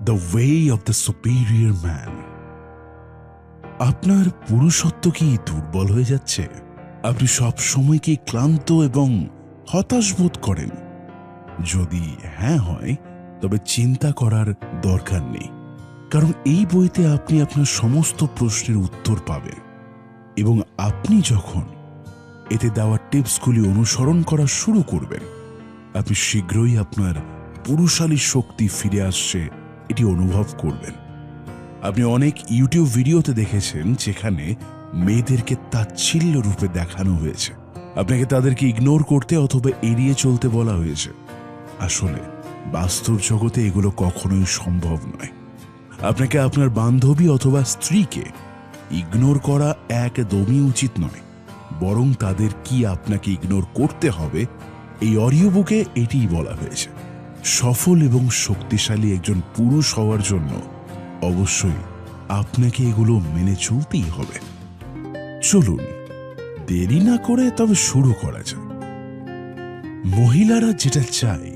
The way of the superior man. আপনার পুরুষত্ব কি দুর্বল হয়ে যাচ্ছে? আপনি সব সময় কি ক্লান্ত এবং হতাশ বোধ করেন? যদি হ্যাঁ হয়, তবে চিন্তা করার দরকার নেই, কারণ এই বইতে আপনি আপনার সমস্ত প্রশ্নের উত্তর পাবেন। এবং আপনি যখন এতে দেওয়া টিপসগুলি অনুসরণ করা শুরু করবেন, আপনি শীঘ্রই আপনার পুরুষালী শক্তি ফিরে আসছে এটি অনুভব করবেন। আপনি অনেক ইউটিউব ভিডিওতে দেখেছেন যেখানে মেয়েদেরকে তাচ্ছিল্য রূপে দেখানো হয়েছে, আপনাকে তাদেরকে ইগনোর করতে অথবা এড়িয়ে চলতে বলা হয়েছে। আসলে বাস্তব জগতে এগুলো কখনোই সম্ভব নয়। আপনাকে আপনার বান্ধবী অথবা স্ত্রীকে ইগনোর করা একদমই উচিত নয়, বরং তাদের কি আপনাকে ইগনোর করতে হবে এই অডিও বুকে এটিই বলা হয়েছে। সফল এবং শক্তিশালী একজন পুরুষ হওয়ার জন্য অবশ্যই আপনাকে এগুলো মেনে চলতেই হবে। চলুন দেরি না করে তবে শুরু করা যায়। মহিলারা যেটা চায়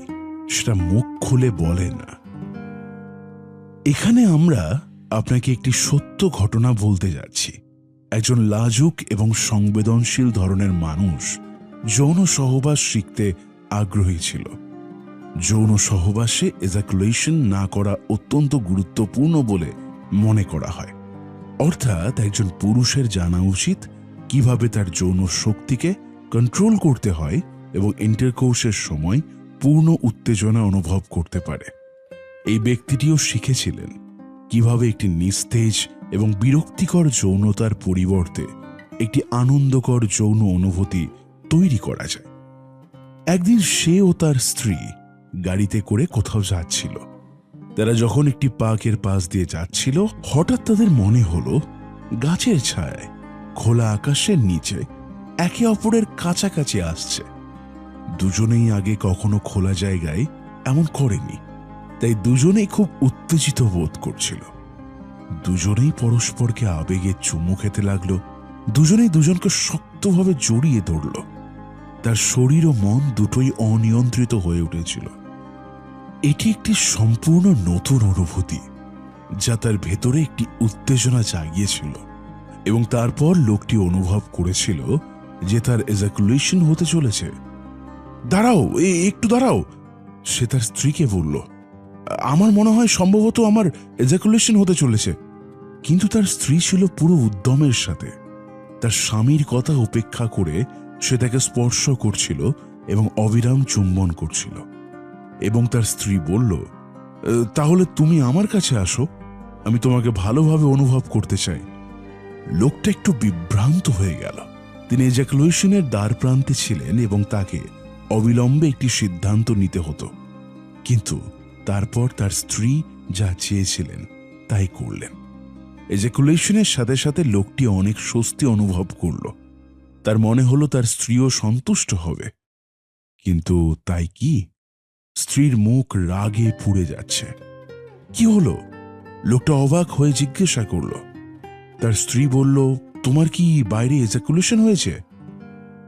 সেটা মুখ খুলে বলে না। এখানে আমরা আপনাকে একটি সত্য ঘটনা বলতে যাচ্ছি। একজন লাজুক এবং সংবেদনশীল ধরনের মানুষ যৌন সহবাস শিখতে আগ্রহী ছিল। যৌন সহবাসে এজাকুলেশন না করা অত্যন্ত গুরুত্বপূর্ণ বলে মনে করা হয়। অর্থাৎ একজন পুরুষের জানা উচিত কিভাবে তার যৌন শক্তিকে কন্ট্রোল করতে হয় এবং ইন্টারকোর্সের সময় পূর্ণ উত্তেজনা অনুভব করতে পারে। এই ব্যক্তিটিও শিখেছিলেন কিভাবে একটি নিস্তেজ এবং বিরক্তিকর যৌনতার পরিবর্তে একটি আনন্দকর যৌন অনুভূতি তৈরি করা যায়। একদিন সে ও তার স্ত্রী গাড়িতে করে কোথাও যাচ্ছিল। তারা যখন একটি পার্কের পাশ দিয়ে যাচ্ছিল, হঠাৎ তাদের মনে হলো গাছের ছায়ায় খোলা আকাশের নিচে একে অপরের কাছাকাছি আসছে। দুজনেই আগে কখনো খোলা জায়গায় এমন করেনি, তাই দুজনেই খুব উত্তেজিত বোধ করছিল। দুজনেই পরস্পরকে আবেগে চুমু খেতে লাগলো। দুজনেই দুজনকে শক্তভাবে জড়িয়ে ধরল। তার শরীর ও মন দুটোই অনিয়ন্ত্রিত হয়ে উঠেছিল। এটি একটি সম্পূর্ণ নতুন অনুভূতি যা তার ভেতরে একটি উত্তেজনা জাগিয়েছিল, এবং তারপর লোকটি অনুভব করেছিল যে তার এজাকুলেশন হতে চলেছে। দাঁড়াও, একটু দাঁড়াও, সে তার স্ত্রীকে বলল। আমার মনে হয় সম্ভবত আমার এজাকুলেশন হতে চলেছে। কিন্তু তার স্ত্রী ছিল পুরো উদ্যমের সাথে। তার স্বামীর কথা উপেক্ষা করে সে তাকে স্পর্শ করছিল এবং অবিরাম চুম্বন করছিল। এবং তার স্ত্রী বলল, তাহলে তুমি আমার কাছে আসো, আমি তোমাকে ভালোভাবে অনুভব করতে চাই। লোকটা একটু বিভ্রান্ত হয়ে গেল। তিনি এজাকুলেশনের দ্বার প্রান্তে ছিলেন এবং তাকে অবিলম্বে একটি সিদ্ধান্ত নিতে হতো। কিন্তু তারপর তার স্ত্রী যা চেয়েছিলেন তাই করলেন। এজাকুলেশনের সাথে সাথে লোকটি অনেক স্বস্তি অনুভব করল। তার মনে হলো তার স্ত্রীও সন্তুষ্ট হবে। কিন্তু তাই কি? স্ত্রীর মুখ রাগে পুড়ে যাচ্ছে। কি হলো? লোকটা অবাক হয়ে জিজ্ঞাসা করল। তার স্ত্রী বলল, তোমার কি বাইরে এজাকুলেশন হয়েছে?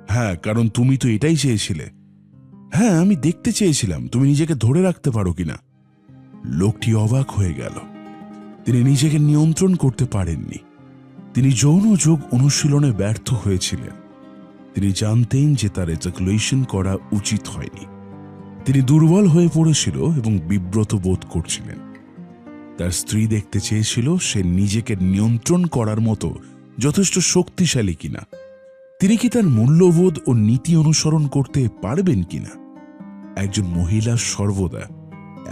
হ্যাঁ, কারণ তুমি তো এটাই চেয়েছিলে। হ্যাঁ, আমি দেখতে চেয়েছিলাম তুমি নিজেকে ধরে রাখতে পারো কিনা। লোকটি অবাক হয়ে গেল। তিনি নিজেকে নিয়ন্ত্রণ করতে পারেননি। তিনি যৌন যোগ অনুশীলনে ব্যর্থ হয়েছিলেন। তিনি জানতেন যে তার এজাকুলেশন করা উচিত হয়নি। তিনি দুর্বল হয়ে পড়েছিল এবং বিব্রত বোধ করছিলেন। তার স্ত্রী দেখতে চেয়েছিল সে নিজেকে নিয়ন্ত্রণ করার মতো যথেষ্ট শক্তিশালী কিনা। তিনি কি তার মূল্যবোধ ও নীতি অনুসরণ করতে পারবেন কিনা। একজন মহিলা সর্বদা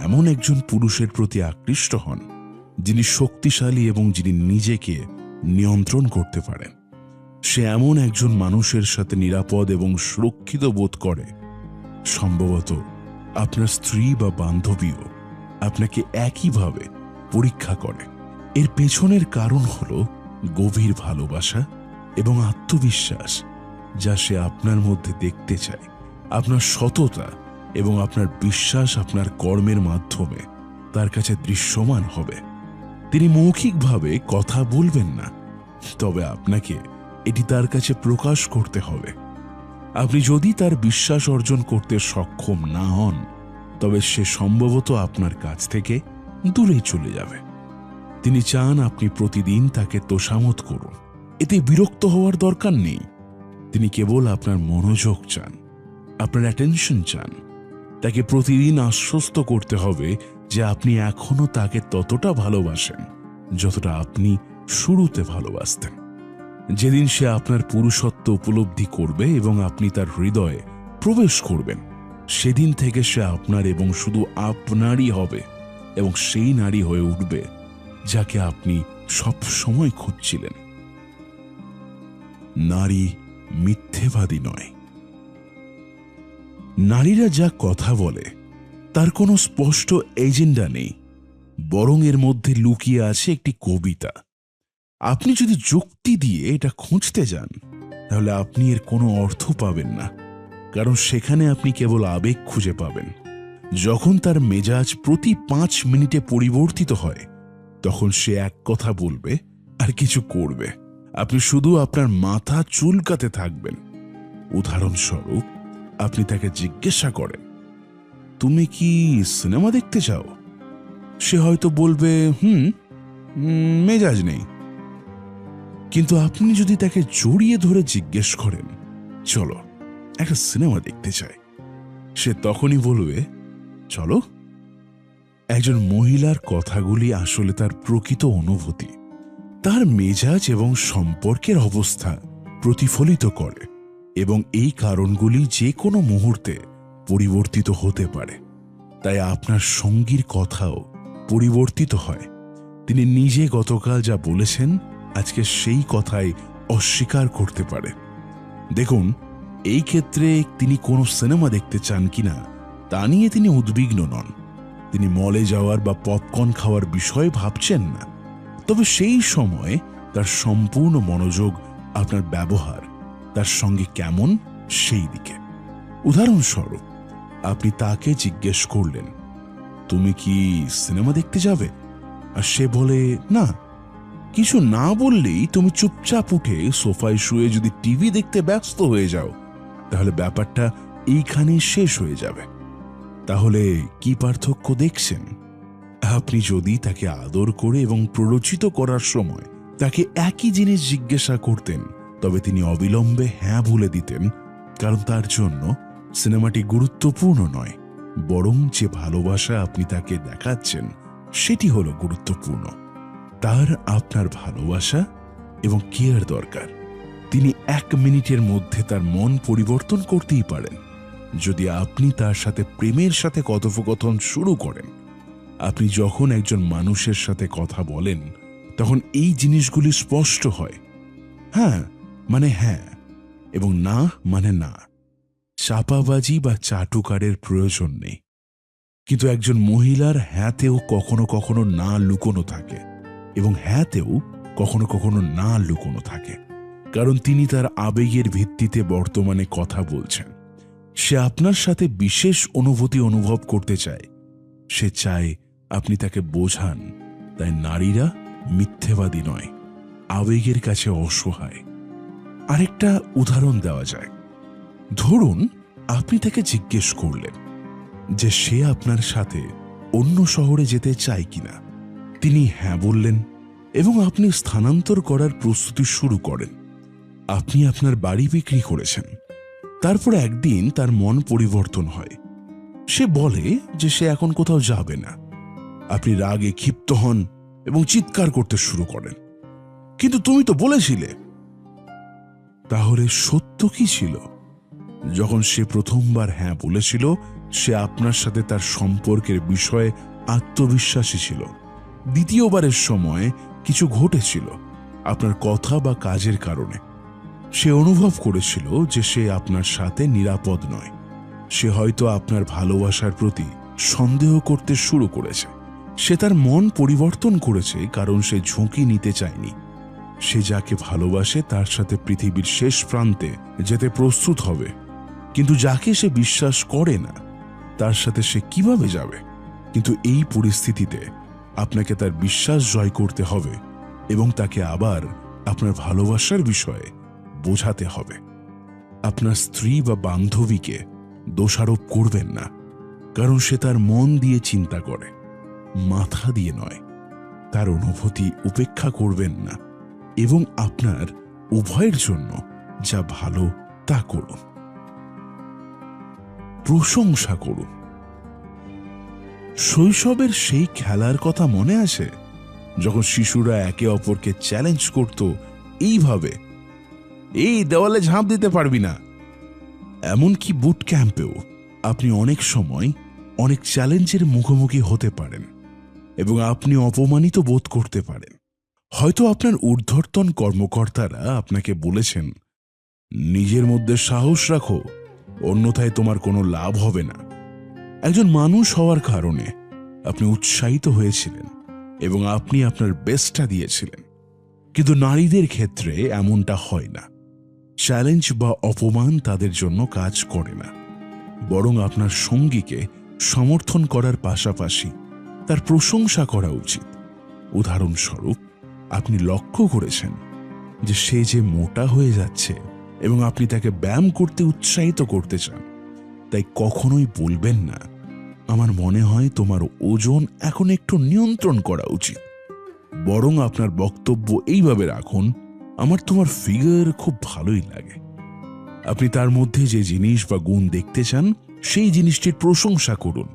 এমন একজন পুরুষের প্রতি আকৃষ্ট হন যিনি শক্তিশালী এবং যিনি নিজেকে নিয়ন্ত্রণ করতে পারেন। সে এমন একজন মানুষের সাথে নিরাপদ এবং সুরক্ষিত বোধ করে। সম্ভবত আপনার স্ত্রী বা বান্ধবীও আপনাকে একইভাবে পরীক্ষা করে। এর পেছনের কারণ হল গভীর ভালোবাসা এবং আত্মবিশ্বাস যা সে আপনার মধ্যে দেখতে চায়। আপনার সততা এবং আপনার বিশ্বাস আপনার কর্মের মাধ্যমে তার কাছে দৃশ্যমান হবে। তিনি মৌখিকভাবে কথা বলবেন না, তবে আপনাকে এটি তার কাছে প্রকাশ করতে হবে। আপনি যদি তার বিশ্বাস অর্জন করতে সক্ষম না হন, তবে সে সম্ভবত আপনার কাছ থেকে দূরেই চলে যাবে। তিনি চান আপনি প্রতিদিন তাকে তোষামত করুন। এতে বিরক্ত হওয়ার দরকার নেই। তিনি কেবল আপনার মনোযোগ চান, আপনার অ্যাটেনশন চান। তাকে প্রতিদিন আশ্বস্ত করতে হবে যে আপনি এখনো তাকে ততটা ভালোবাসেন যতটা আপনি শুরুতে ভালোবাসতেন। যেদিন সে আপনার পুরুষত্ব উপলব্ধি করবে এবং আপনি তার হৃদয়ে প্রবেশ করবেন, সেদিন থেকে সে আপনার এবং শুধু আপনারই হবে এবং সেই নারী হয়ে উঠবে যাকে আপনি সব সময় খুঁজছিলেন। নারী মিথ্যেবাদী নয়। নারীরা যা কথা বলে তার কোনো স্পষ্ট এজেন্ডা নেই, বরং এর মধ্যে লুকিয়ে আছে একটি কবিতা। আপনি যদি যুক্তি দিয়ে এটা খুঁজতে যান, তাহলে আপনি এর কোনো অর্থ পাবেন না, কারণ সেখানে আপনি কেবল আবেগ খুঁজে পাবেন। যখন তার মেজাজ প্রতি 5 মিনিটে পরিবর্তিত হয়, তখন সে এক কথা বলবে আর কিছু করবে। আপনি শুধু আপনার মাথা চুলকাতে থাকবেন। উদাহরণস্বরূপ, আপনি তাকে জিজ্ঞাসা করেন, তুমি কি সিনেমা দেখতে চাও? সে হয়তো বলবে, মেজাজ নেই। কিন্তু আপনি যদি তাকে জড়িয়ে ধরে জিজ্ঞেস করেন, চলো একটা সিনেমা দেখতে চাই, সে তখনই বলবে, চলো। একজন মহিলার কথাগুলি আসলে তার প্রকৃত অনুভূতি, তার মেজাজ এবং সম্পর্কের অবস্থা প্রতিফলিত করে, এবং এই কারণগুলি যে কোনো মুহূর্তে পরিবর্তিত হতে পারে। তাই আপনার সঙ্গীর কথাও পরিবর্তিত হয়। তিনি নিজে গতকাল যা বলেছেন, আজকে সেই কথাই অস্বীকার করতে পারে। দেখুন, এই ক্ষেত্রে তিনি কোনো সিনেমা দেখতে চান কিনা তা নিয়ে তিনি উদ্বিগ্ন নন। তিনি মলে যাওয়ার বা পপকর্ন খাওয়ার বিষয়ে ভাবছেন না। তবে সেই সময় তার সম্পূর্ণ মনোযোগ আপনার ব্যবহার তার সঙ্গে কেমন সেই দিকে। উদাহরণস্বরূপ, আপনি তাকে জিজ্ঞেস করলেন, তুমি কি সিনেমা দেখতে যাবে? আর সে বলে, না। কিছু না বললেই তুমি চুপচাপ উঠে সোফায় শুয়ে যদি টিভি দেখতে ব্যস্ত হয়ে যাও, তাহলে ব্যাপারটা এইখানেই শেষ হয়ে যাবে। তাহলে কি পার্থক্য দেখছেন? আপনি যদি তাকে আদর করে এবং প্ররোচিত করার সময় তাকে একই জিনিস জিজ্ঞাসা করতেন, তবে তিনি অবিলম্বে হ্যাঁ বলে দিতেন, কারণ তার জন্য সিনেমাটি গুরুত্বপূর্ণ নয়, বরং যে ভালোবাসা আপনি তাকে দেখাচ্ছেন সেটি হলো গুরুত্বপূর্ণ। তার আপনার ভালোবাসা এবং কেয়ার দরকার। তিনি 1 মিনিটের মধ্যে তার মন পরিবর্তন করতেই পারেন যদি আপনি তার সাথে প্রেমের সাথে কথোপকথন শুরু করেন। আপনি যখন একজন মানুষের সাথে কথা বলেন, তখন এই জিনিসগুলি স্পষ্ট হয়। হ্যাঁ মানে হ্যাঁ এবং না মানে না। চাপাবাজি বা চাটুকারের প্রয়োজন নেই। কিন্তু একজন মহিলার হ্যাঁতেও কখনো কখনো না লুকোনো থাকে এবং হ্যাঁতেও কখনো কখনো না লুকোনো থাকে, কারণ তিনি তার আবেগের ভিত্তিতে বর্তমানে কথা বলছেন। সে আপনার সাথে বিশেষ অনুভূতি অনুভব করতে চায়। সে চায় আপনি তাকে বোঝান। তাই নারীরা মিথ্যেবাদী নয়, আবেগের কাছে অসহায়। আরেকটা উদাহরণ দেওয়া যায়। ধরুন, আপনি তাকে জিজ্ঞেস করলেন যে সে আপনার সাথে অন্য শহরে যেতে চায় কিনা। তিনি হ্যাঁ বললেন এবং আপনি স্থানান্তর করার প্রস্তুতি শুরু করেন। আপনি আপনার বাড়ি বিক্রি করেছেন। তারপর একদিন তার মন পরিবর্তন হয়। সে বলে যে সে এখন কোথাও যাবে না। আপনি রাগে ক্ষিপ্ত হন এবং চিৎকার করতে শুরু করেন, কিন্তু তুমি তো বলেছিলে। তাহলে সত্য কি ছিল? যখন সে প্রথমবার হ্যাঁ বলেছিল, সে আপনার সাথে তার সম্পর্কের বিষয়ে আত্মবিশ্বাসী ছিল। দ্বিতীয়বারের সময় কিছু ঘটেছিল আপনার কথা বা কাজের কারণে। সে অনুভব করেছিল যে সে আপনার সাথে নিরাপদ নয়। সে হয়তো আপনার ভালোবাসার প্রতি সন্দেহ করতে শুরু করেছে। সে তার মন পরিবর্তন করেছে কারণ সে ঝুঁকি নিতে চায়নি। সে যাকে ভালোবাসে তার সাথে পৃথিবীর শেষ প্রান্তে যেতে প্রস্তুত হবে, কিন্তু যাকে সে বিশ্বাস করে না তার সাথে সে কিভাবে যাবে? কিন্তু এই পরিস্থিতিতে আপনাকে তার বিশ্বাস জয় করতে হবে এবং তাকে আবার আপনার ভালোবাসার বিষয়ে বোঝাতে হবে। আপনার স্ত্রী বা বান্ধবীকে দোষারোপ করবেন না, কারণ সে তার মন দিয়ে চিন্তা করে। মাথা দিয়ে নয়, তার অনুভূতি উপেক্ষা করবেন না এবং আপনার উভয়ের জন্য যা ভালো তা করুন। প্রশংসা করুন। শৈশবের সেই খেলার কথা মনে আছে যখন শিশুরা একে অপরকে চ্যালেঞ্জ করত এইভাবে, এই দেওয়ালে ঝাঁপ দিতে পারবি না। এমনকি বুট ক্যাম্পেও আপনি অনেক সময় অনেক চ্যালেঞ্জের মুখোমুখি হতে পারেন এবং আপনি অপমানিত বোধ করতে পারেন। হয়তো আপনার ঊর্ধ্বতন কর্মকর্তারা আপনাকে বলেছেন, নিজের মধ্যে সাহস রাখো, অন্যথায় তোমার কোনো লাভ হবে না। একজন মানুষ হওয়ার কারণে আপনি উৎসাহিত হয়েছিলেন এবং আপনি আপনার বেস্টটা দিয়েছিলেন। কিন্তু নারীদের ক্ষেত্রে এমনটা হয় না। চ্যালেঞ্জ বা অপমান তাদের জন্য কাজ করে না, বরং আপনার সঙ্গীকে সমর্থন করার পাশাপাশি তার প্রশংসা করা উচিত। উদাহরণস্বরূপ, আপনি লক্ষ্য করেছেন যে সে যে মোটা হয়ে যাচ্ছে এবং আপনি তাকে ব্যায়াম করতে উৎসাহিত করতে চান, তাই কখনোই বলবেন না, আমার মনে হয় তোমার ওজন এখন একটু নিয়ন্ত্রণ করা উচিত। বরং আপনার বক্তব্য এইভাবে রাখুন, আমার তোমার ফিগার খুব ভালোই লাগে। আপনি তার মধ্যে যে জিনিস বা গুণ দেখতে চান সেই জিনিসটির প্রশংসা করুন।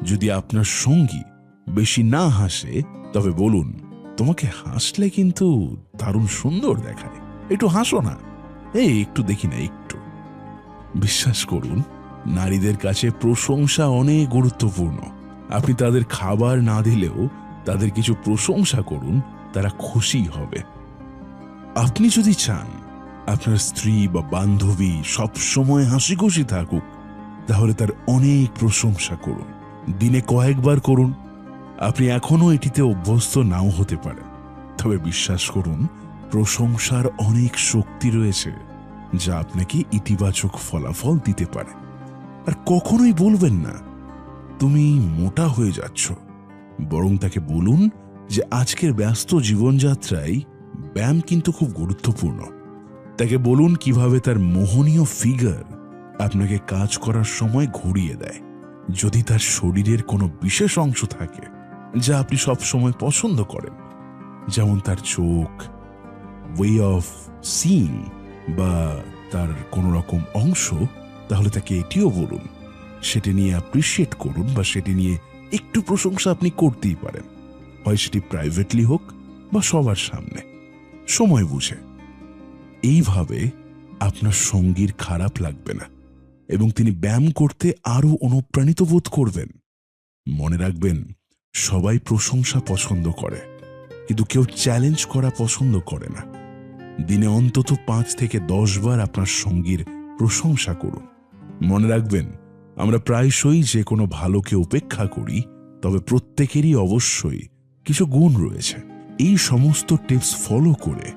যদি আপনার সঙ্গী বেশি না হাসে, তবে বলুন, তোমাকে হাসলে কিন্তু দারুণ সুন্দর দেখায়, একটু হাসো না, এই একটু দেখি না একটু। বিশ্বাস করুন, নারীদের কাছে প্রশংসা অনেক গুরুত্বপূর্ণ। আপনি তাদের খাবার না দিলেও তাদের কিছু প্রশংসা করুন, তারা খুশি হবে। আপনি যদি চান আপনার স্ত্রী বা বান্ধবী সব সময় হাসি খুশি থাকুক, তাহলে তার অনেক প্রশংসা করুন, দিনে কয়েকবার করুন। আপনি এখনো এটিতে অভ্যস্ত নাও হতে পারেন, তবে বিশ্বাস করুন, প্রশংসার অনেক শক্তি রয়েছে যা আপনাকে ইতিবাচক ফলাফল দিতে পারে। আর কখনোই বলবেন না, তুমি মোটা হয়ে যাচ্ছ, বরং তাকে বলুন যে আজকের ব্যস্ত জীবনযাত্রায় ব্যায়াম কিন্তু খুব গুরুত্বপূর্ণ। তাকে বলুন কিভাবে তার মোহনীয় ফিগার আপনাকে কাজ করার সময় ঘুরিয়ে দেয়। যদি তার শরীরের কোনো বিশেষ অংশ থাকে যা আপনি সব সময় পছন্দ করেন, যেমন তার চোখ, ওয়ে অফ সিইং বা তার কোনো রকম অংশ, তাহলে তাকে এটিও বলুন। সেটি নিয়ে অ্যাপ্রিশিয়েট করুন বা সেটি নিয়ে একটু প্রশংসা আপনি করতেই পারেন, হয় সেটি প্রাইভেটলি হোক বা সবার সামনে, সময় বুঝে। এইভাবে আপনার সঙ্গীর খারাপ লাগবে না এবং তিনি ব্যায়াম করতে আরও অনুপ্রাণিত বোধ করবেন। মনে রাখবেন, সবাই প্রশংসা পছন্দ করে, কিন্তু কেউ চ্যালেঞ্জ করা পছন্দ করে না। দিনে অন্তত 5 থেকে 10 বার আপনার সঙ্গীর প্রশংসা করুন। মনে রাখবেন, আমরা প্রায়শই যে কোনো ভালোকে উপেক্ষা করি, তবে প্রত্যেকেরই অবশ্যই কিছু গুণ রয়েছে। এই সমস্ত টিপস ফলো করে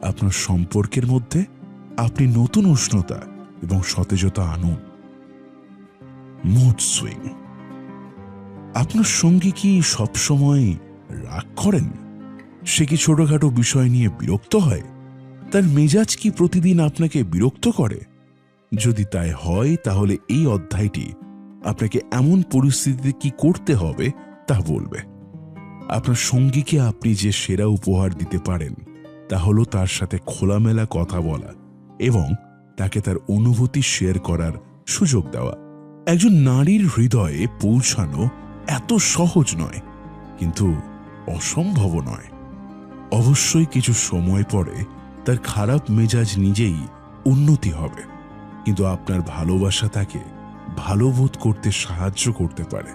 আপনার সম্পর্কের মধ্যে আপনি নতুন উষ্ণতা এবং সতেজতা আনুন। Mood swing. আপনার সঙ্গী কি সবসময় রাগ করেন? সে কি ছোটখাটো বিষয় নিয়ে বিরক্ত হয়? তার মেজাজ কি প্রতিদিন আপনাকে বিরক্ত করে? যদি তাই হয়, তাহলে এই অধ্যায়টি আপনাকে এমন পরিস্থিতিতে কি করতে হবে তা বলবে। আপনার সঙ্গীকে আপনি যে সেরা উপহার দিতে পারেন তা হলো তার সাথে খোলামেলা কথা বলা এবং তাকে তার অনুভূতি শেয়ার করার সুযোগ দেওয়া। একজন নারীর হৃদয়ে পৌঁছানো এত সহজ নয়, কিন্তু অসম্ভব নয়। অবশ্যই কিছু সময় পরে তার খারাপ মেজাজ নিজেই উন্নতি হবে, কিন্তু আপনার ভালোবাসা তাকে ভালো বোধ করতে সাহায্য করতে পারে।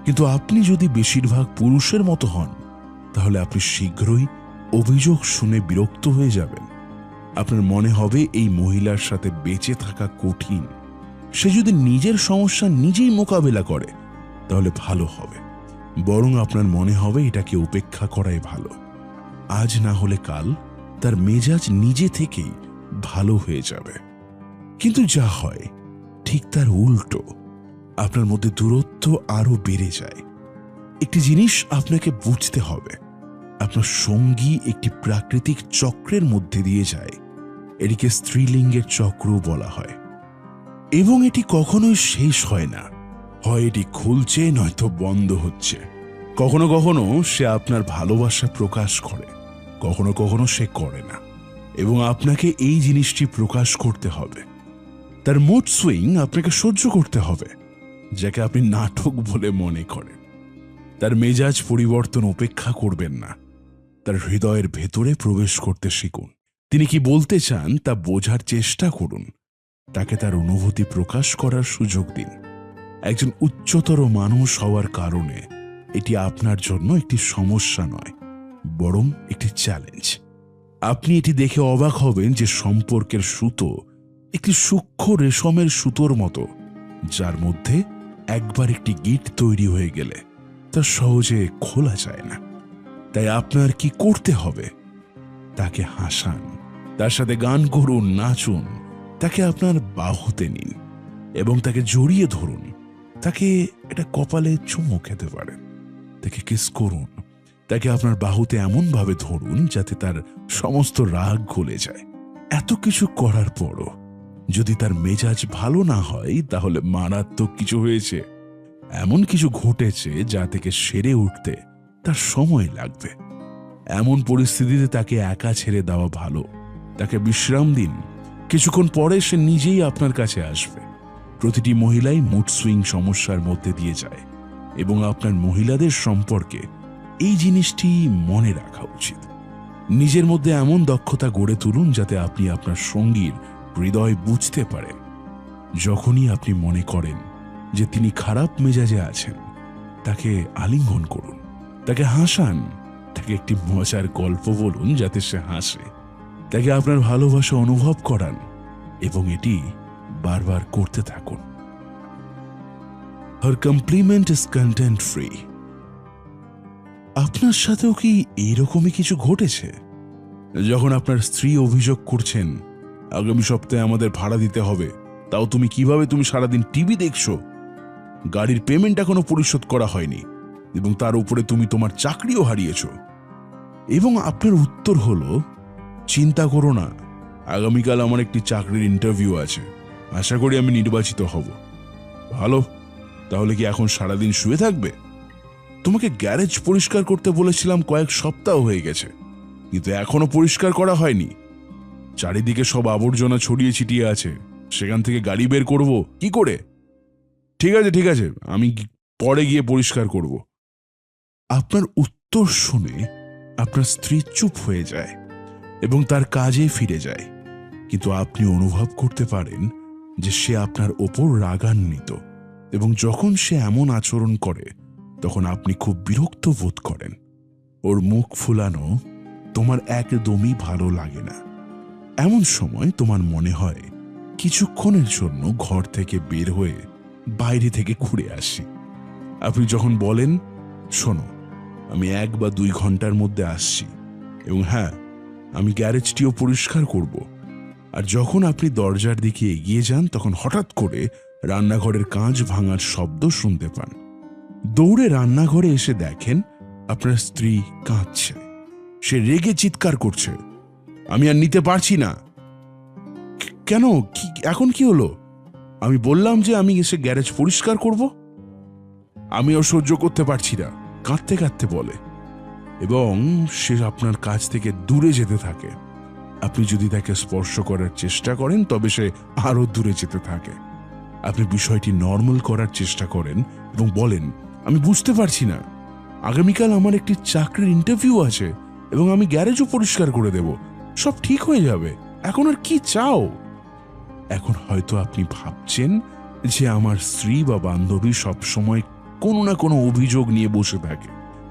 কিন্তু আপনি যদি বেশিরভাগ পুরুষের মতো হন, তাহলে আপনি শীঘ্রই অভিযোগ শুনে বিরক্ত হয়ে যাবেন। আপনার মনে হবে এই মহিলার সাথে বেঁচে থাকা কঠিন। সে যদি নিজের সমস্যা নিজেই মোকাবেলা করে তাহলে ভালো হবে, বরং আপনার মনে হবে এটাকে উপেক্ষা করাই ভালো। আজ না হলে কাল তার মেজাজ নিজে থেকেই ভালো হয়ে যাবে। কিন্তু যা হয় ঠিক তার উল্টো, আপনার মধ্যে দূরত্ব আরো বেড়ে যায়। একটি জিনিস আপনাকে বুঝতে হবে, আপনার সঙ্গী একটি প্রাকৃতিক চক্রের মধ্যে দিয়ে যায়। এটিকে স্ত্রীলিঙ্গের চক্র বলা হয় এবং এটি কখনোই শেষ হয় না। হয় এটি খুলছে, নয়তো বন্ধ হচ্ছে। কখনো কখনো সে আপনার ভালোবাসা প্রকাশ করে, কখনো কখনো সে করে না, এবং আপনাকে এই জিনিসটি প্রকাশ করতে হবে। তার মুড সুইং আপনাকে সহ্য করতে হবে, যাকে আপনি নাটক বলে মনে করেন। তার মেজাজ পরিবর্তন উপেক্ষা করবেন না, তার হৃদয়ের ভেতরে প্রবেশ করতে শিখুন। তিনি কি বলতে চান তা বোঝার চেষ্টা করুন, তাকে তার অনুভূতি প্রকাশ করার সুযোগ দিন। একজন উচ্চতর মানুষ হওয়ার কারণে এটি আপনার জন্য একটি সমস্যা নয়, বরং একটি চ্যালেঞ্জ। আপনি এটি দেখে অবাক হবেন যে সম্পর্কের সুতো একটি সূক্ষ্ম রেশমের সুতোর মতো, যার মধ্যে একবার একটি গিঁট তৈরি হয়ে গেলে তা সহজে খোলা যায় না। তাই আপনার কি করতে হবে? তাকে হাসান, তার সাথে গান করুন, নাচুন, তাকে আপনার বাহুতে নিন এবং তাকে জড়িয়ে ধরুন। তাকে এটা কপালে চুমু খেতে পারেন, তাকে কিস করুন, তাকে আপনার বাহুতে এমনভাবে ধরুন যাতে তার সমস্ত রাগ গলে যায়। এত কিছু করার পরও যদি তার মেজাজ ভালো না হয়, তাহলে মারাত্মক কিছু হয়েছে, এমন কিছু ঘটেছে যা থেকে সেরে উঠতে তার সময় লাগবে। এমন পরিস্থিতিতে তাকে একা ছেড়ে দেওয়া ভালো। তাকে বিশ্রাম দিন, কিছুক্ষণ পরে সে নিজেই আপনার কাছে আসবে। প্রতিটি মহিলাই মুড সুইং সমস্যার মধ্যে দিয়ে যায়, এবং আপনার মহিলাদের সম্পর্কে এই জিনিসটি মনে রাখা উচিত। নিজের মধ্যে এমন দক্ষতা গড়ে তুলুন যাতে আপনি আপনার সঙ্গীর হৃদয় বুঝতে পারেন। যখনই আপনি মনে করেন যে তিনি খারাপ মেজাজে আছেন, তাকে আলিঙ্গন করুন, তাকে হাসান, তাকে একটি মজার গল্প বলুন যাতে সে হাসে, তাকে আপনার ভালোবাসা অনুভব করান এবং এটি বারবার করতে থাকুন। Her compliment is content free. আপনার সাথেও কি এইরকমই কিছু ঘটেছে? যখন আপনার স্ত্রী অভিযোগ করছেন, আগামী সপ্তাহে আমাদের ভাড়া দিতে হবে, তাও তুমি সারাদিন টিভি দেখছো, গাড়ির পেমেন্ট এখনো পরিশোধ করা হয়নি, এবং তার উপরে তুমি তোমার চাকরিও হারিয়েছ, এবং আপনার উত্তর হলো, চিন্তা করো না, আগামীকাল আমার একটি চাকরির ইন্টারভিউ আছে, আশা করি আমি নির্বাচিত হব। ভালো, তাহলে কি এখন সারাদিন শুয়ে থাকবে? তোমাকে গ্যারেজ পরিষ্কার করতে বলেছিলাম, কয়েক সপ্তাহ হয়ে গেছে, কিন্তু এখনো পরিষ্কার করা হয়নি। চারিদিকে সব আবর্জনা ছড়িয়ে ছিটিয়ে আছে, সেখান থেকে গাড়ি বের করব কি করে? ঠিক আছে, আমি পরে গিয়ে পরিষ্কার করব। আপনার উত্তর শুনে আপনার স্ত্রী চুপ হয়ে যায় এবং তার কাজে ফিরে যায়, কিন্তু আপনি অনুভব করতে পারেন যে সে আপনার ওপর রাগান্বিত, এবং যখন সে এমন আচরণ করে তখন আপনি খুব বিরক্ত বোধ করেন। ওর মুখ ফুলানো তোমার একদমই ভালো লাগে না। এমন সময় তোমার মনে হয় কিছুক্ষণের জন্য ঘর থেকে বের হয়ে বাইরে থেকে ঘুরে আসি। আপনি যখন বলেন, শোনো, আমি 1 বা 2 ঘন্টার মধ্যে আসছি, এবং হ্যাঁ, আমি গ্যারেজটিও পরিষ্কার করব, আর যখন আপনি দরজার দিকে এগিয়ে যান তখন হঠাৎ করে রান্নাঘরের কাঁচ ভাঙার শব্দ শুনতে পান। দৌড়ে রান্নাঘরে এসে দেখেন আপনার স্ত্রী কাঁদছে। সে রেগে চিৎকার করছে, আমি আর নিতে পারছি না। কেন, এখন কি হলো? আমি বললাম যে আমি এসে গ্যারেজ পরিষ্কার করব। আমিও সহ্য করতে পারছি না, কাঁদতে কাঁদতে বলে, এবং সে আপনার কাছ থেকে দূরে যেতে থাকে। আপনি যদি তাকে স্পর্শ করার চেষ্টা করেন তবে সে আরো দূরে যেতে থাকে। আপনি বিষয়টি নর্মাল করার চেষ্টা করেন এবং বলেন, আমি বুঝতে পারছি না, আগামীকাল আমার একটি চাকরির ইন্টারভিউ আছে এবং আমি গ্যারেজও পরিষ্কার করে দেব, সব ঠিক হয়ে যাবে, এখন আর কি চাও? এখন হয়তো আপনি ভাবছেন যে আমার স্ত্রী বা বান্ধবী সবসময় কোনো না কোনো অভিযোগ নিয়ে বসে থাকে,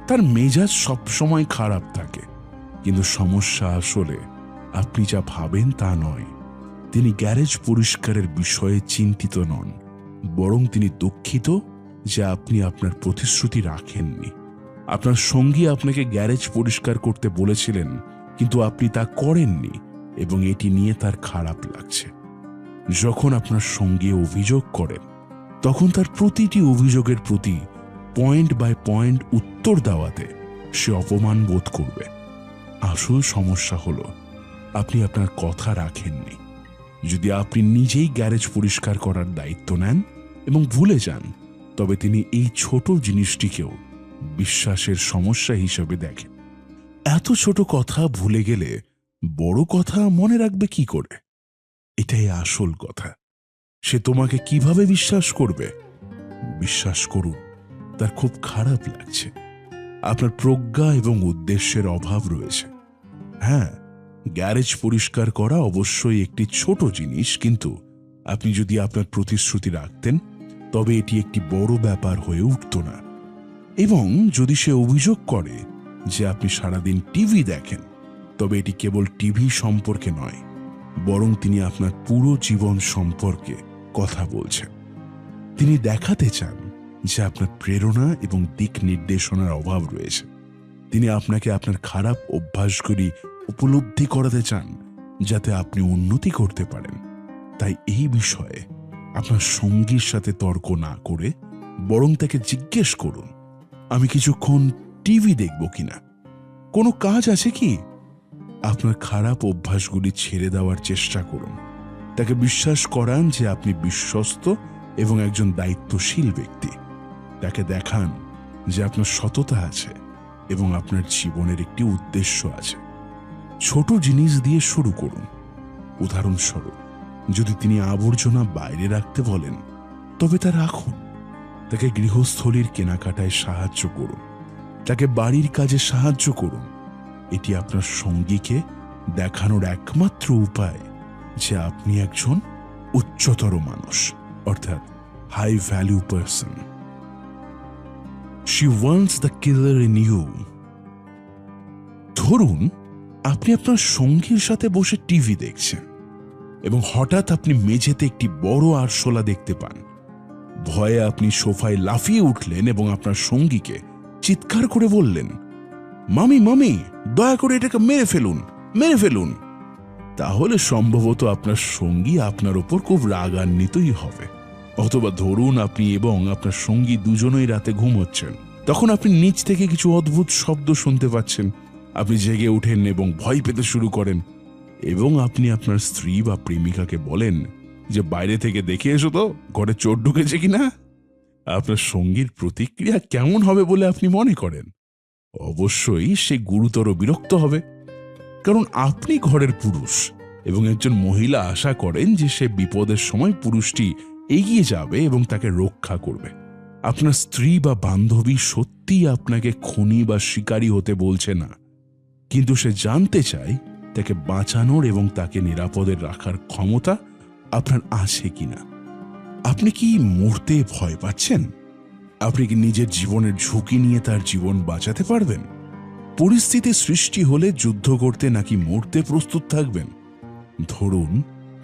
তার মেজাজ সবসময় খারাপ থাকে, কিন্তু সমস্যা আসলে আপনি যা ভাবেন তা নয়। তিনি গ্যারেজ পরিষ্কারের বিষয়ে চিন্তিত নন, বরং তিনি দুঃখিত যে আপনি আপনার প্রতিশ্রুতি রাখেননি। আপনার সঙ্গী আপনাকে গ্যারেজ পরিষ্কার করতে বলেছিলেন, কিন্তু আপনি তা করেননি, এবং এটি নিয়ে তার খারাপ লাগছে। যখন আপনার সঙ্গে অভিযোগ করেন তখন তার প্রতিটি অভিযোগের প্রতি পয়েন্ট বাই পয়েন্ট উত্তর দেওয়াতে সে অপমান বোধ করবে। আসল সমস্যা হলো আপনি আপনার কথা রাখেননি। যদি আপনি নিজেই গ্যারেজ পরিষ্কার করার দায়িত্ব নেন এবং ভুলে যান, তবে তিনি এই ছোট জিনিসটিকেও বিশ্বাসের সমস্যা হিসেবে দেখেন। এত ছোট কথা ভুলে গেলে বড় কথা মনে রাখবে কি করে? এটাই আসল কথা। সে তোমাকে কিভাবে বিশ্বাস করবে? বিশ্বাস করুন, তার খুব খারাপ লাগছে। আপনার প্রজ্ঞা এবং উদ্দেশ্যের অভাব রয়েছে। হ্যাঁ, গ্যারেজ পরিষ্কার করা অবশ্যই একটি ছোট জিনিস, কিন্তু আপনি যদি আপনার প্রতিশ্রুতি রাখতেন তবে এটি একটি বড় ব্যাপার হয়ে উঠত না। এবং যদি সে অভিযোগ করে যে আপনি সারাদিন টিভি দেখেন, তবে এটি কেবল টিভি সম্পর্কে নয়, বরং তিনি আপনার পুরো জীবন সম্পর্কে কথা বলছেন। তিনি দেখাতে চান যে আপনার প্রেরণা এবং দিক নির্দেশনার অভাব রয়েছে। তিনি আপনাকে আপনার খারাপ অভ্যাসগুলি উপলব্ধি করাতে চান যাতে আপনি উন্নতি করতে পারেন। তাই এই বিষয়ে আপনার সঙ্গীর সাথে তর্ক না করে বরং তাকে জিজ্ঞেস করুন, আমি কিছুক্ষণ টিভি দেখব কিনা? কোনো কাজ আছে কি? আপনার খারাপ অভ্যাসগুলি ছেড়ে দেওয়ার চেষ্টা করুন। তাকে বিশ্বাস করান যে আপনি বিশ্বস্ত এবং একজন দায়িত্বশীল ব্যক্তি। তাকে দেখান যে আপনার সততা আছে এবং আপনার জীবনের একটি উদ্দেশ্য আছে। ছোট জিনিস দিয়ে শুরু করুন। উদাহরণস্বরূপ, যদি তিনি আবর্জনা বাইরে রাখতে বলেন, তবে তা রাখুন। তাকে গৃহস্থলীর কেনাকাটায় সাহায্য করুন। তাকে বাড়ির কাজে সাহায্য করুন। এটি আপনার সঙ্গীকে দেখানোর একমাত্র উপায় যে আপনি একজন উচ্চতর মানুষ, অর্থাৎ high value person. She wants the killer in you. ধরুন, আপনি আপনার সঙ্গীর সাথে বসে টিভি দেখছেন এবং হঠাৎ আপনি মেঝেতে একটি বড় আরশোলা দেখতে পান। ভয়ে আপনি সোফায় লাফিয়ে উঠলেন এবং আপনার সঙ্গীকে চিৎকার করে বললেন, মামি মামি, দয়া করে এটাকে মেরে ফেলুন, মেরে ফেলুন। তাহলে সম্ভবত আপনার সঙ্গী আপনার ওপর খুব রাগান্বিতই হবে। অথবা ধরুন আপনি এবং আপনার সঙ্গী দুজনেই রাতে ঘুমোচ্ছেন, তখন আপনি নিচ থেকে কিছু অদ্ভুত শব্দ শুনতে পাচ্ছেন। আপনি জেগে ওঠেন এবং ভয় পেতে শুরু করেন এবং আপনি আপনার স্ত্রী বা প্রেমিকাকে বলেন যে বাইরে থেকে দেখে এসো তো ঘরে চোর ঢুকেছে কিনা। আপনার সঙ্গীর প্রতিক্রিয়া কেমন হবে বলে আপনি মনে করেন? অবশ্যই সে গুরুতর বিরক্ত হবে, কারণ আপনি ঘরের পুরুষ এবং একজন মহিলা আশা করেন যে সে বিপদের সময় পুরুষটি এগিয়ে যাবে এবং তাকে রক্ষা করবে। আপনার স্ত্রী বা বান্ধবী সত্যিই আপনাকে খুনি বা শিকারী হতে বলছে না, কিন্তু সে জানতে চায় তাকে বাঁচানোর এবং তাকে নিরাপদে রাখার ক্ষমতা আপনার আছে কিনা। আপনি কি মরতে ভয় পাচ্ছেন? আপনি কি নিজের জীবনের ঝুঁকি নিয়ে তার জীবন বাঁচাতে পারবেন? পরিস্থিতি সৃষ্টি হলে যুদ্ধ করতে নাকি মরতে প্রস্তুত থাকবেন? ধরুন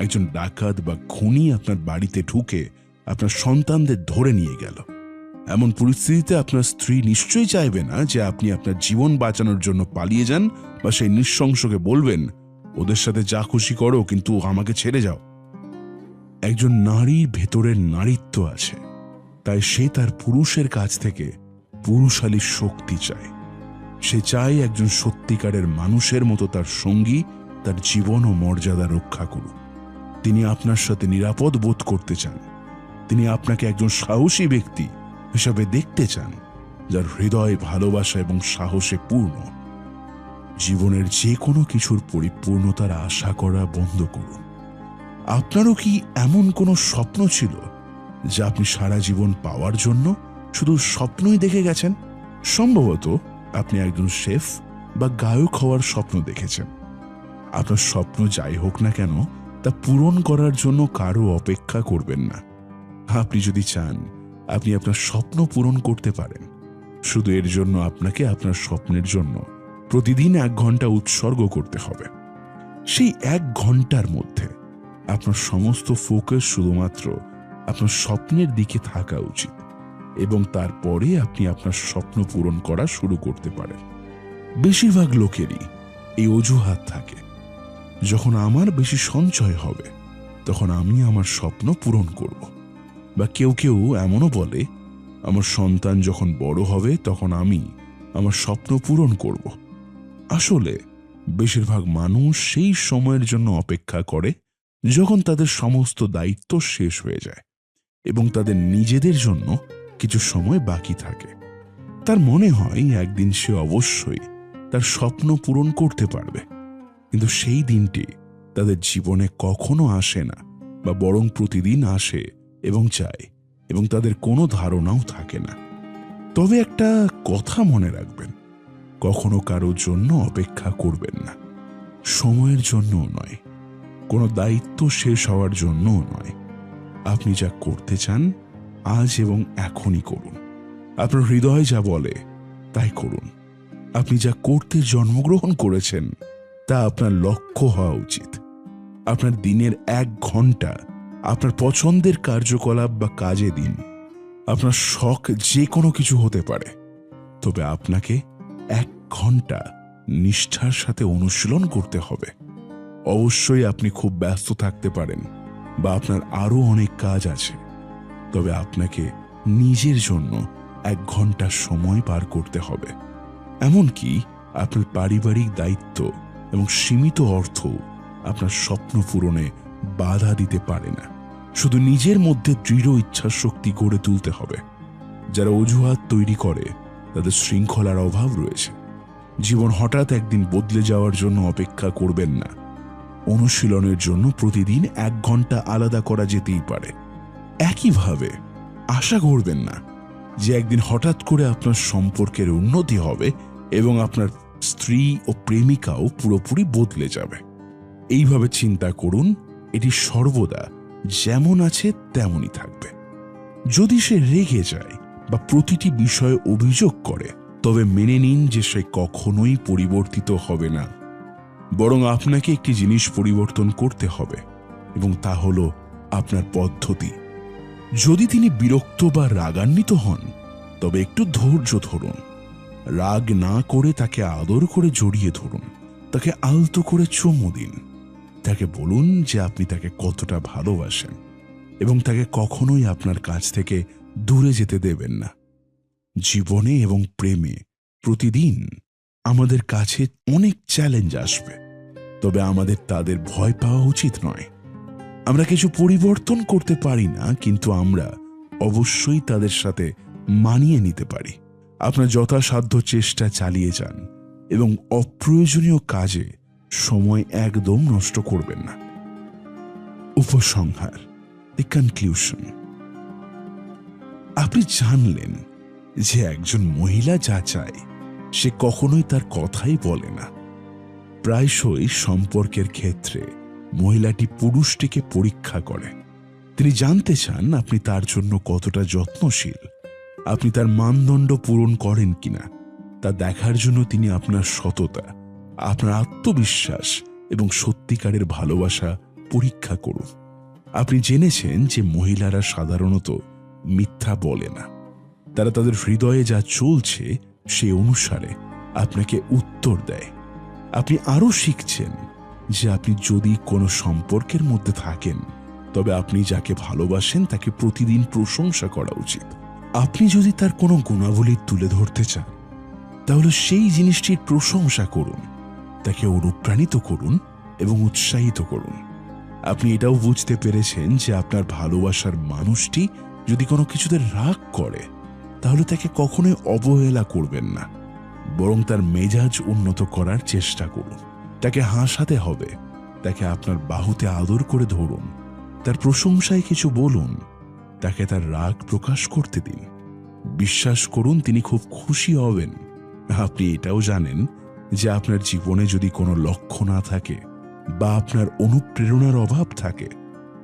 একজন ডাকাত বা খুনি আপনার বাড়িতে ঢুকে আপনার সন্তানদের ধরে নিয়ে গেল। এমন পরিস্থিতিতে আপনার স্ত্রী নিশ্চয়ই চাইবে না যে আপনি আপনার জীবন বাঁচানোর জন্য পালিয়ে যান বা সেই নৃশংসকে বলবেন, ওদের সাথে যা খুশি করো, কিন্তু আমাকে ছেড়ে যাও। একজন নারীর ভেতরের নারীত্ব আছে, তাই সে তার পুরুষের কাছ থেকে পুরুষালী শক্তি চায়। সে চায় একজন সত্যিকারের মানুষের মতো তার সঙ্গী তার জীবন ও মর্যাদা রক্ষা করুক। তিনি আপনার সাথে নিরাপদ বোধ করতে চান। তিনি আপনাকে একজন সাহসী ব্যক্তি হিসাবে দেখতে চান, যার হৃদয় ভালোবাসা এবং সাহসে পূর্ণ। জীবনের যে কোনো কিছুর পরিপূর্ণতার আশা করা বন্ধ করুন। আপনারও কি এমন কোনো স্বপ্ন ছিল যা আপনি সারা জীবন পাওয়ার জন্য শুধু স্বপ্নই দেখে গেছেন? সম্ভবত আপনি একজন শেফ বা গায়ক হওয়ার স্বপ্ন দেখেছেন। আপনার স্বপ্ন যাই হোক না কেন, তা পূরণ করার জন্য কারো অপেক্ষা করবেন না। আপনি যদি চান আপনি আপনার স্বপ্ন পূরণ করতে পারেন, শুধু এর জন্য আপনাকে আপনার স্বপ্নের জন্য প্রতিদিন 1 ঘন্টা উৎসর্গ করতে হবে। সেই 1 ঘন্টার মধ্যে আপনার সমস্ত ফোকাস শুধুমাত্র আপনার স্বপ্নের দিকে থাকা উচিত, এবং তারপরে আপনি আপনার স্বপ্ন পূরণ করা শুরু করতে পারেন। বেশিরভাগ লোকেরই এই অজুহাত থাকে, যখন আমার বেশি সঞ্চয় হবে তখন আমি আমার স্বপ্ন পূরণ করব। বা কেউ কেউ এমনও বলে, আমার সন্তান যখন বড় হবে তখন আমি আমার স্বপ্ন পূরণ করব। আসলে বেশিরভাগ মানুষ সেই সময়ের জন্য অপেক্ষা করে যখন তাদের সমস্ত দায়িত্ব শেষ হয়ে যায় এবং তাদের নিজেদের জন্য কিছু সময় বাকি থাকে। তার মনে হয় একদিন সে অবশ্যই তার স্বপ্ন পূরণ করতে পারবে, কিন্তু সেই দিনটি তাদের জীবনে কখনো আসে না, বা বরং প্রতিদিন আসে এবং যায়, এবং তাদের কোনো ধারণাও থাকে না। তবে একটা কথা মনে রাখবেন, কখনো কারোর জন্য অপেক্ষা করবেন না, সময়ের জন্যও নয়, কোনো দায়িত্ব শেষ হওয়ার জন্যও নয়। আপনি যা করতে চান আজ এবং এখনই করুন। আপনার হৃদয় যা বলে তাই করুন। আপনি যা করতে জন্মগ্রহণ করেছেন তা আপনার লক্ষ্য হওয়া উচিত। আপনার দিনের 1 ঘন্টা আপনার পছন্দের কার্যকলাপ বা কাজে দিন। আপনার শখ যে কোনো কিছু হতে পারে, তবে আপনাকে 1 ঘন্টা নিষ্ঠার সাথে অনুশীলন করতে হবে। অবশ্যই আপনি খুব ব্যস্ত থাকতে পারেন, বা আপনার আরো অনেক কাজ আছে, তবে আপনাকে নিজের জন্য 1 ঘন্টা সময় পার করতে হবে। এমনকি আপনার পারিবারিক দায়িত্ব এবং সীমিত অর্থ আপনার স্বপ্ন পূরণে বাধা দিতে পারে না। শুধু নিজের মধ্যে দৃঢ় ইচ্ছাশক্তি গড়ে তুলতে হবে। যারা অজুহাত তৈরি করে তাদের শৃঙ্খলার অভাব রয়েছে। জীবন হঠাৎ একদিন বদলে যাওয়ার জন্য অপেক্ষা করবেন না। অনুশীলনের জন্য প্রতিদিন 1 ঘন্টা আলাদা করা যেতেই পারে। একইভাবে আশা করবেন না যে একদিন হঠাৎ করে আপনার সম্পর্কের উন্নতি হবে এবং আপনার স্ত্রী ও প্রেমিকাও পুরোপুরি বদলে যাবে। এইভাবে চিন্তা করুন, এটি সর্বদা যেমন আছে তেমনই থাকবে। যদি সে রেগে যায় বা প্রতিটি বিষয়ে অভিযোগ করে, তবে মেনে নিন যে সে কখনোই পরিবর্তিত হবে না। বরং আপনাকে একটি জিনিস পরিবর্তন করতে হবে, এবং তা হলো আপনার পদ্ধতি। যদি তিনি বিরক্ত বা রাগান্বিত হন, তবে একটু ধৈর্য ধরুন। রাগ না করে তাকে আদর করে জড়িয়ে ধরুন, তাকে আলতো করে চুমু দিন, তাকে বলুন যে আপনি তাকে কতটা ভালোবাসেন এবং তাকে কখনোই আপনার কাছ থেকে দূরে যেতে দেবেন না। জীবনে এবং প্রেমে প্রতিদিন আমাদের কাছে অনেক চ্যালেঞ্জ আসবে, তবে আমাদের তাদের ভয় পাওয়া উচিত নয়। আমরা কিছু পরিবর্তন করতে পারি না, কিন্তু আমরা অবশ্যই তাদের সাথে মানিয়ে নিতে পারি। আপনার যথাসাধ্য চেষ্টা চালিয়ে যান এবং অপ্রয়োজনীয় কাজে সময় একদম নষ্ট করবেন না। উপসংহার, দি কনক্লুশন। আপনি জানলেন যে একজন মহিলা যা চায় সে কখনোই তার কথাই বলে না। প্রায়শই সম্পর্কের ক্ষেত্রে মহিলাটি পুরুষটিকে পরীক্ষা করে। তিনি জানতে চান আপনি তার জন্য কতটা যত্নশীল, আপনি তার মানদণ্ড পূরণ করেন কিনা তা দেখার জন্য তিনি আপনার সততা, আপনার আত্মবিশ্বাস এবং সত্যিকারের ভালোবাসা পরীক্ষা করুন। আপনি জেনেছেন যে মহিলারা সাধারণত মিথ্যা বলে না। তারা তাদের হৃদয়ে যা চলছে সে অনুসারে আপনাকে উত্তর দেয়। আপনি আরও শিখছেন যে আপনি যদি কোনো সম্পর্কের মধ্যে থাকেন, তবে আপনি যাকে ভালোবাসেন তাকে প্রতিদিন প্রশংসা করা উচিত। আপনি যদি তার কোনো গুণাবলী তুলে ধরতে চান, তাহলে সেই জিনিসটির প্রশংসা করুন, তাকে অনুপ্রাণিত করুন এবং উৎসাহিত করুন। আপনি এটাও বুঝতে পেরেছেন যে আপনার ভালোবাসার মানুষটি যদি কোনো কিছুতে রাগ করে, তাহলে তাকে কখনোই অবহেলা করবেন না, বরং তার মেজাজ উন্নত করার চেষ্টা করুন। তাকে হাসাতে হবে, তাকে আপনার বাহুতে আদর করে ধরুন, তার প্রশংসায় কিছু বলুন, তাকে তার রাগ প্রকাশ করতে দিন। বিশ্বাস করুন তিনি খুব খুশি হবেন। আপনি এটাও জানেন যে আপনার জীবনে যদি কোনো লক্ষ্য না থাকে বা আপনার অনুপ্রেরণার অভাব থাকে,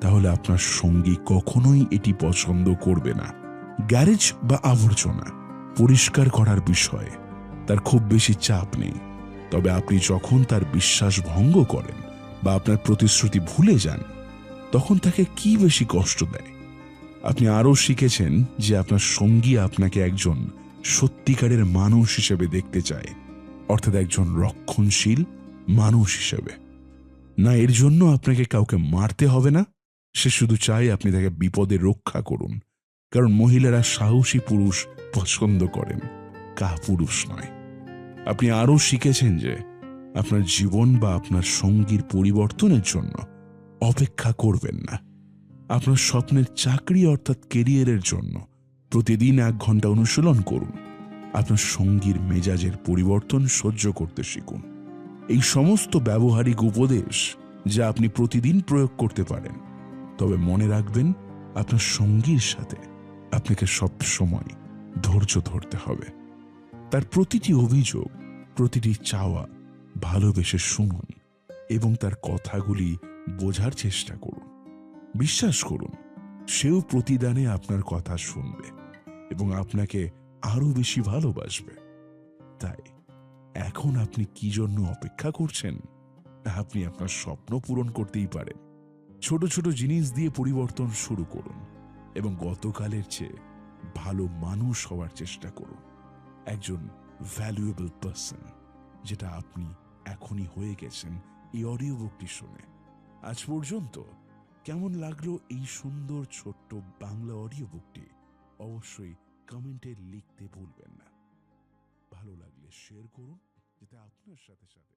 তাহলে আপনার সঙ্গী কখনোই এটি পছন্দ করবে না। গ্যারেজ বা আবর্জনা পরিষ্কার করার বিষয়ে তার খুব বেশি চাপ নেই, তবে আপনি যখন তার বিশ্বাস ভঙ্গ করেন বা আপনার প্রতিশ্রুতি ভুলে যান, তখন তাকে কি বেশি কষ্ট দেয়। আপনি আরও শিখেছেন যে আপনার সঙ্গী আপনাকে একজন সত্যিকারের মানুষ হিসেবে দেখতে চায়, অর্থাৎ একজন রক্ষণশীল মানুষ হিসেবে। না এর জন্য আপনাকে কাউকে মারতে হবে না, সে শুধু চায় আপনি তাকে বিপদে রক্ষা করুন। কারণ মহিলারা সাহসী পুরুষ পছন্দ করেন, কাপুরুষ নয়। আপনি আরও শিখেছেন যে আপনার জীবন বা আপনার সঙ্গীর পরিবর্তনের জন্য অপেক্ষা করবেন না। আপনার স্বপ্নের চাকরি অর্থাৎ কেরিয়ারের জন্য প্রতিদিন 1 ঘন্টা অনুশীলন করুন। আপনার সঙ্গীর মেজাজের পরিবর্তন সহ্য করতে শিখুন। এই সমস্ত ব্যবহারিক উপদেশ যা আপনি প্রতিদিন প্রয়োগ করতে পারেন, তবে মনে রাখবেন আপনার সঙ্গীর সাথে আপনাকে সব সময় ধৈর্য ধরতে হবে। তার প্রতিটি অভিযোগ, প্রতিটি চাওয়া ভালোবেসে শুনুন এবং তার কথাগুলি বোঝার চেষ্টা করুন। বিশ্বাস করুন, সেও প্রতিদানে আপনার কথা শুনবে এবং আপনাকে আরো বেশি ভালোবাসবে। তাই এখন আপনি কি জন্য অপেক্ষা করছেন? আপনি আপনার স্বপ্ন পূরণ করতেই পারেন। ছোট ছোট জিনিস দিয়ে পরিবর্তন শুরু করুন এবং গতকালের চেয়ে ভালো মানুষ হওয়ার চেষ্টা করুন। একজন ভ্যালুয়েবল পার্সন, যেটা আপনি এখনই হয়ে গেছেন এই অডিও বুকটি শুনে। আজ পর্যন্ত কেমন লাগলো এই সুন্দর ছোট্ট বাংলা অডিও বুকটি? অবশ্যই কমেন্টে লিখতে ভুলবেন না। ভালো লাগলে শেয়ার করুন, যাতে আপনার সাথে সাথে